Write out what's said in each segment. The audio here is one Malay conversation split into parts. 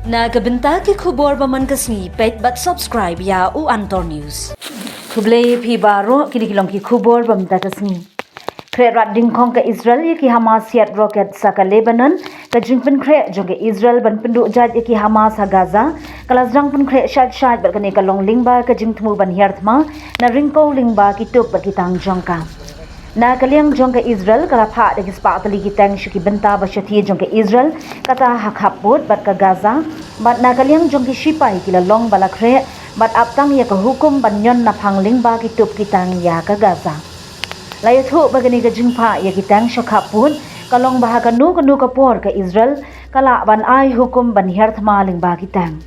Nagabenta ki khubor baman kasni pet but subscribe ya u Antor News. Kublay phi baro kinikilong ki khubor bamta kasni. Khreh dyngkhong ka Israel ki Hamas siat rocket sa ka Lebanon ka jingpen Khreh jong ka Israel ban pendu jat ki Hamas ha Gaza kalas jang pun Khreh shat ber kani ka long lingba ka jingtmu ban hiarthma na ringko lingba ki tuk ber kitang jongka. Na kaliang jong ka Israel kala pha de kispa tali ki tang shuki benta ba shathi jong ka Israel kata hakhaput bat ka Gaza bat na kaliang jong ki shipai kila long bala Khreh bat aptang ya ka hukum ban nyon na phangling ba ki tup kitang ya ka Gaza. Layathu bagani ka jingpha ya ki tang shakhaput kalong bah kanu ka por ka Israel kala ban ai hukum ban hiarthma ling ba ki tang.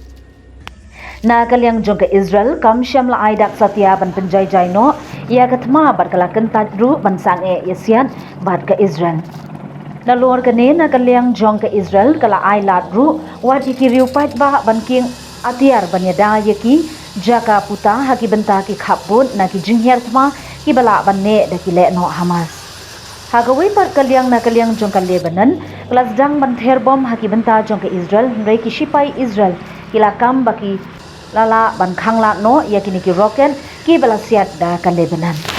Na kaliang jong ka Israel kam syam la ai dak satya ban penjai jai no ia katma bar kala kentat ru ban sang ya siat bat ka Israel. Na luar kane na kaliang jong ka Israel kala ai lat ru wat ki riu pat ba ban king atiar ban yada ki jaka puta haki benta ki khapun na ki jinghiar thma ki bala ban ne da ki le no Hamas. Hagawi par kaliang na kaliang jong ka Lebanon kelas dang ban ther bom haki benta jong ka Israel rei ki shipai Israel kila kam baki lala ban khangla no ya kini ki rocket ki bala siat da ka Lebanon.